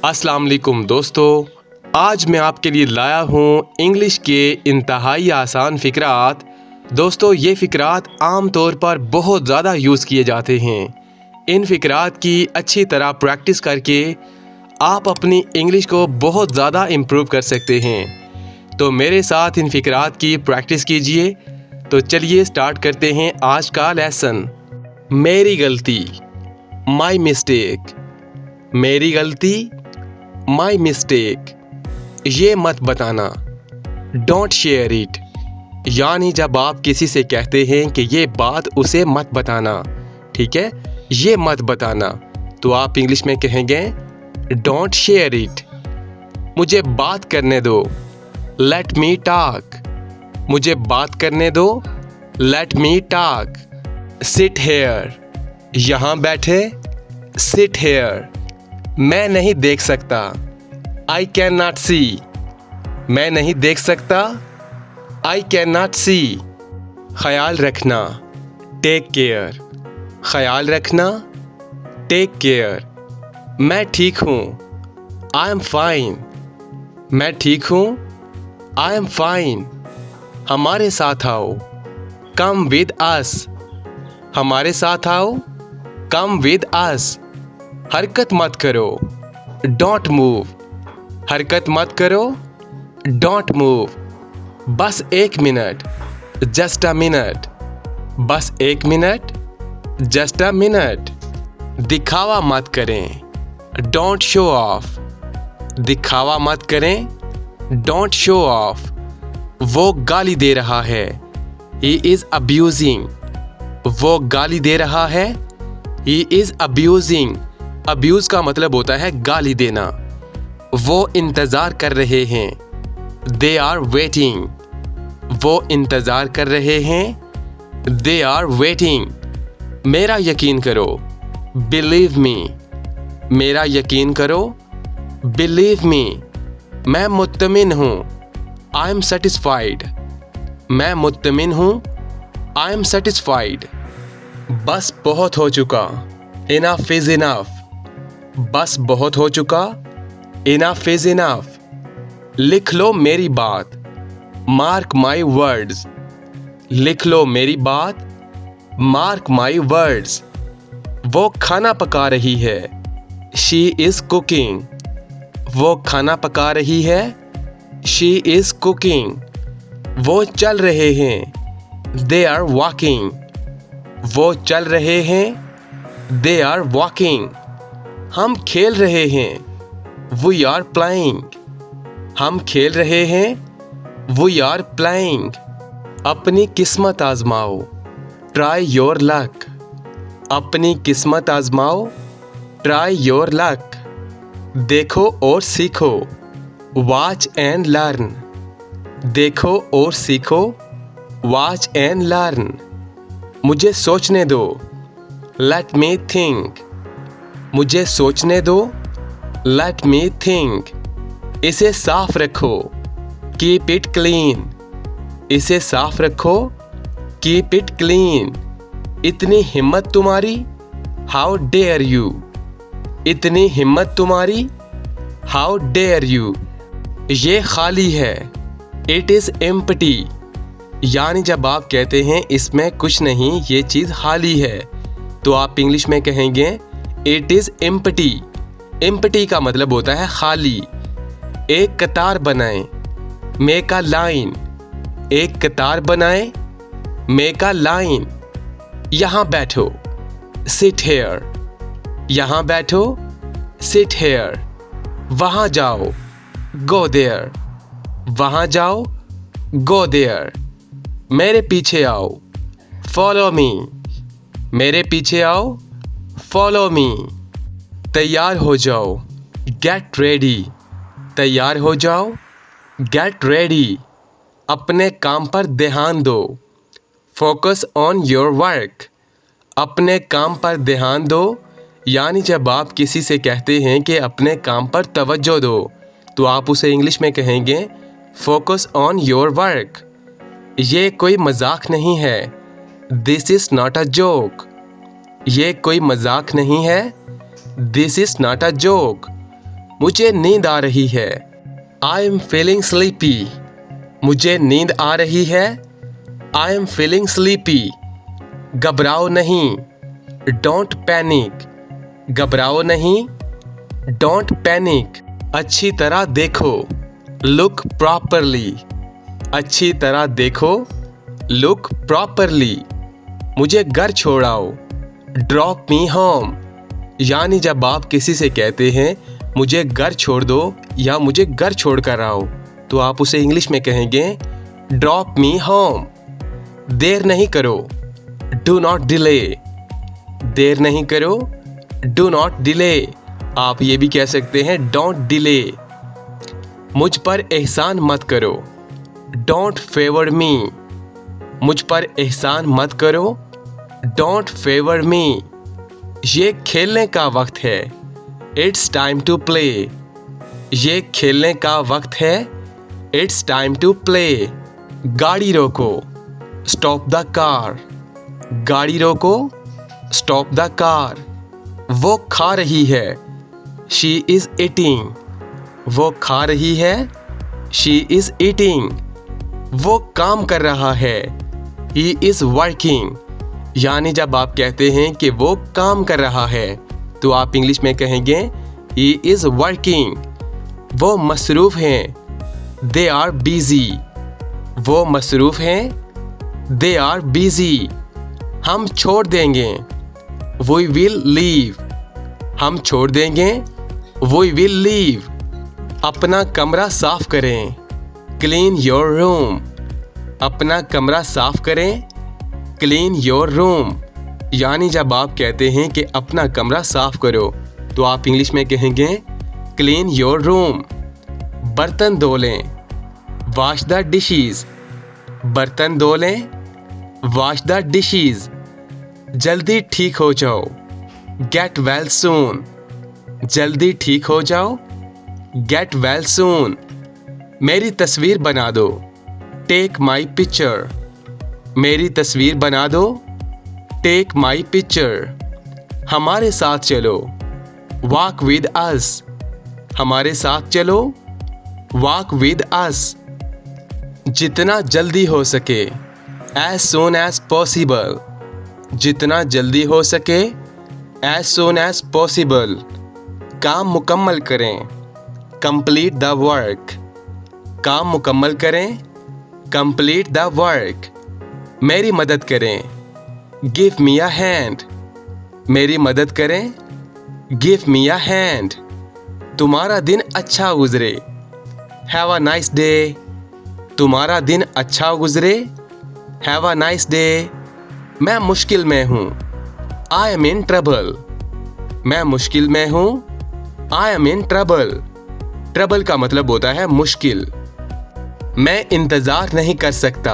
अस्सलाम वालेकुम दोस्तों, आज मैं आपके लिए लाया हूँ इंग्लिश के इंतहाई आसान फ़िक्रात। दोस्तों ये फ़िक्रात आम तौर पर बहुत ज़्यादा यूज़ किए जाते हैं। इन फ़िक्रात की अच्छी तरह प्रैक्टिस करके आप अपनी इंग्लिश को बहुत ज़्यादा इम्प्रूव कर सकते हैं। तो मेरे साथ इन फ़िक्रात की प्रैक्टिस कीजिए। तो चलिए स्टार्ट करते हैं आज का लेसन। मेरी गलती, माई मिस्टेक। मेरी गलती, माई मिस्टेक। ये मत बताना, डोंट शेयर इट। यानी जब आप किसी से कहते हैं कि ये बात उसे मत बताना, ठीक है, ये मत बताना, तो आप इंग्लिश में कहेंगे डोंट शेयर इट। मुझे बात करने दो, लेट मी टॉक। मुझे बात करने दो, let me talk. Sit here, यहाँ बैठे, सिट हेयर। मैं नहीं देख सकता, आई कैन नॉट सी। मैं नहीं देख सकता, आई कैन नॉट सी। ख्याल रखना, टेक केयर। ख्याल रखना, टेक केयर। मैं ठीक हूँ, आई एम फाइन। मैं ठीक हूँ, आई एम फाइन। हमारे साथ आओ, कम विद अस। हमारे साथ आओ, कम विद अस। हरकत मत करो, डोंट मूव। हरकत मत करो, डोंट मूव। बस एक मिनट, जस्ट अ मिनट। बस एक मिनट, जस्ट अ मिनट। दिखावा मत करें, डोंट शो ऑफ। दिखावा मत करें, डोंट शो ऑफ। वो गाली दे रहा है, ही इज अब्यूजिंग। वो गाली दे रहा है, ही इज अब्यूजिंग। अब्यूज़ का मतलब होता है गाली देना। वो इंतज़ार कर रहे हैं, दे आर वेटिंग। वो इंतज़ार कर रहे हैं, दे आर वेटिंग। मेरा यकीन करो, बिलीव मी। मेरा यकीन करो, बिलीव मी। मैं मुत्तमिन हूँ, आई एम सेटिस्फाइड। मैं मुत्तमिन हूँ, आई एम सेटिस्फाइड। बस बहुत हो चुका, इनफ इज़ इनफ। बस बहुत हो चुका, इनफ इज इनफ। लिख लो मेरी बात, मार्क माई वर्ड्स। लिख लो मेरी बात, मार्क माई वर्ड्स। वो खाना पका रही है, शी इज कुकिंग। वो खाना पका रही है, शी इज कुकिंग। वो चल रहे हैं, दे आर वॉकिंग। वो चल रहे हैं, दे आर वॉकिंग। हम खेल रहे हैं, वी आर प्लेइंग। हम खेल रहे हैं, वी आर प्लेइंग। अपनी किस्मत आजमाओ, ट्राई योर लक। अपनी किस्मत आजमाओ, ट्राई योर लक। देखो और सीखो, वॉच एंड लर्न। देखो और सीखो, वॉच एंड लर्न। मुझे सोचने दो, लेट मी थिंक। मुझे सोचने दो, लेट मी थिंक। इसे साफ रखो, कीप इट क्लीन। इसे साफ रखो, कीप इट क्लीन। इतनी हिम्मत तुम्हारी, हाउ डेयर यू। इतनी हिम्मत तुम्हारी, हाउ डेयर यू। ये खाली है, इट इज़ एम्प्टी। यानी जब आप कहते हैं इसमें कुछ नहीं, ये चीज़ खाली है, तो आप इंग्लिश में कहेंगे इट इज़ एम्प्टी। एम्प्टी का मतलब होता है खाली। एक कतार बनाएं, मेक अ लाइन। एक कतार बनाएं, मेक अ लाइन। यहाँ बैठो, सिट हेयर। यहाँ बैठो, सिट हेयर। वहाँ जाओ, गो देयर। वहाँ जाओ, गो देयर। मेरे पीछे आओ, फॉलो मी। मेरे पीछे आओ, फॉलो मी। तैयार हो जाओ, गेट रेडी। तैयार हो जाओ, गेट रेडी। अपने काम पर ध्यान दो, फोकस ऑन योर वर्क। अपने काम पर ध्यान दो। यानी जब आप किसी से कहते हैं कि अपने काम पर तवज्जो दो, तो आप उसे इंग्लिश में कहेंगे फोकस ऑन योर वर्क। ये कोई मजाक नहीं है, this is not a joke. ये कोई मजाक नहीं है, this is not a joke. मुझे नींद आ रही है। I am feeling sleepy. मुझे नींद आ रही है। I am feeling sleepy. घबराओ नहीं। Don't panic. घबराओ नहीं। Don't panic. अच्छी तरह देखो। Look properly. अच्छी तरह देखो। Look properly. मुझे घर छोड़ाओ। Drop me home. यानी जब आप किसी से कहते हैं मुझे घर छोड़ दो या मुझे घर छोड़ कर आओ, तो आप उसे इंग्लिश में कहेंगे ड्रॉप मी होम। देर नहीं करो। Do not delay. देर नहीं करो। Do not delay. आप ये भी कह सकते हैं डोंट डिले। मुझ पर एहसान मत करो। Don't favour me. मुझ पर एहसान मत करो। Don't favour me. ये खेलने का वक्त है। It's time to play. ये खेलने का वक्त है। It's time to play. गाड़ी रोको। Stop the car. गाड़ी रोको। Stop the car. वो खा रही है। She is eating. वो खा रही है। She is eating. वो काम कर रहा है। He is working. यानी जब आप कहते हैं कि वो काम कर रहा है, तो आप इंग्लिश में कहेंगे ही इज वर्किंग। वो मसरूफ हैं। They are busy. वो मसरूफ हैं। They are busy. हम छोड़ देंगे। We will leave. हम छोड़ देंगे। We will leave. अपना कमरा साफ करें। Clean your room. अपना कमरा साफ करें। Clean your room. यानी जब आप कहते हैं कि अपना कमरा साफ करो, तो आप इंग्लिश में कहेंगे क्लीन योर रूम। बर्तन धो लें। Wash the dishes. बर्तन धो लें। Wash the dishes. जल्दी ठीक हो जाओ। Get well soon. जल्दी ठीक हो जाओ। Get well soon. मेरी तस्वीर बना दो। Take my picture. मेरी तस्वीर बना दो। Take my picture. हमारे साथ चलो। Walk with us. हमारे साथ चलो। Walk with us. जितना जल्दी हो सके। As soon as possible. जितना जल्दी हो सके। As soon as possible. काम मुकम्मल करें। Complete the work. काम मुकम्मल करें। Complete the work. मेरी मदद करें। Give me a hand. मेरी मदद करें। Give me a hand. तुम्हारा दिन अच्छा गुजरे। Have a nice day. तुम्हारा दिन अच्छा गुजरे। Have a nice day. मैं मुश्किल में हूँ। I M in trouble. मैं मुश्किल में हूँ। I M in trouble. Trouble का मतलब होता है मुश्किल। मैं इंतज़ार नहीं कर सकता।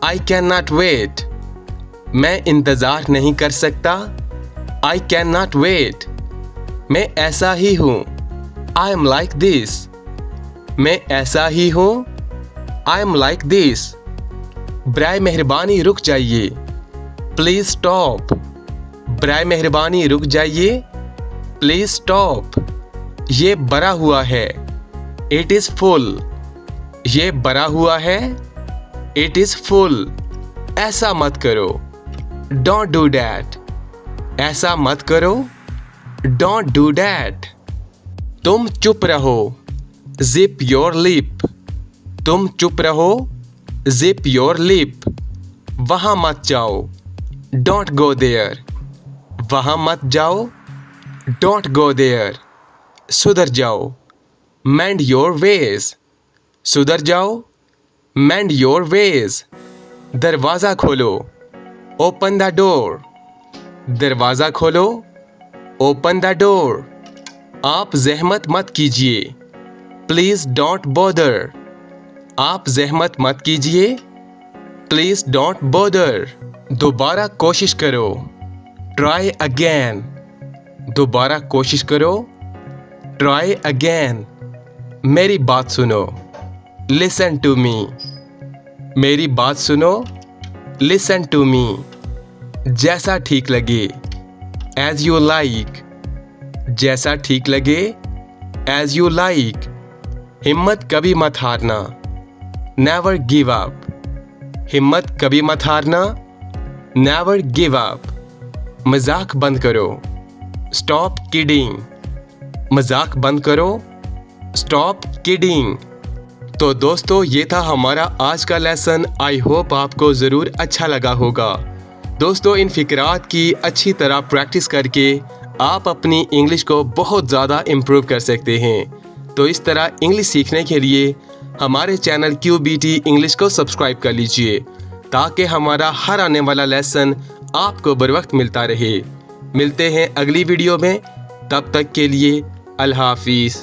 I can not wait. मैं इंतज़ार नहीं कर सकता। I can not wait. मैं ऐसा ही हूँ। I am like this. मैं ऐसा ही हूँ। I am like this. बराए मेहरबानी रुक जाइए। Please stop. बराए मेहरबानी रुक जाइए। Please stop. ये भरा हुआ है। It is full. ये भरा हुआ है। It is full. ऐसा मत करो। Don't do that. ऐसा मत करो। Don't do that. तुम चुप रहो। Zip your lip. तुम चुप रहो। Zip your lip. वहाँ मत जाओ। Don't go there. वहाँ मत जाओ। Don't go there. सुधर जाओ। Mend your ways. सुधर जाओ। Mend your ways. दरवाज़ा खोलो। Open the door. दरवाज़ा खोलो। Open the door. आप जहमत मत कीजिए। Please don't bother. आप जहमत मत कीजिए। Please don't bother. दोबारा कोशिश करो। Try again. दोबारा कोशिश करो। Try again. मेरी बात सुनो। Listen to me. मेरी बात सुनो। Listen to me. जैसा ठीक लगे। As you like. जैसा ठीक लगे। as you like। हिम्मत कभी मत हारना, never give up। हिम्मत कभी मत हारना, never give up। मजाक बंद करो, stop kidding। मजाक बंद करो, stop kidding। तो दोस्तों ये था हमारा आज का लेसन। आई होप आपको ज़रूर अच्छा लगा होगा। दोस्तों इन फ़िक्रात की अच्छी तरह प्रैक्टिस करके आप अपनी इंग्लिश को बहुत ज़्यादा इम्प्रूव कर सकते हैं। तो इस तरह इंग्लिश सीखने के लिए हमारे चैनल QBT इंग्लिश को सब्सक्राइब कर लीजिए ताकि हमारा हर आने वाला लेसन आपको बर वक्त मिलता रहे। मिलते हैं अगली वीडियो में, तब तक के लिए अल्लाह हाफिज़।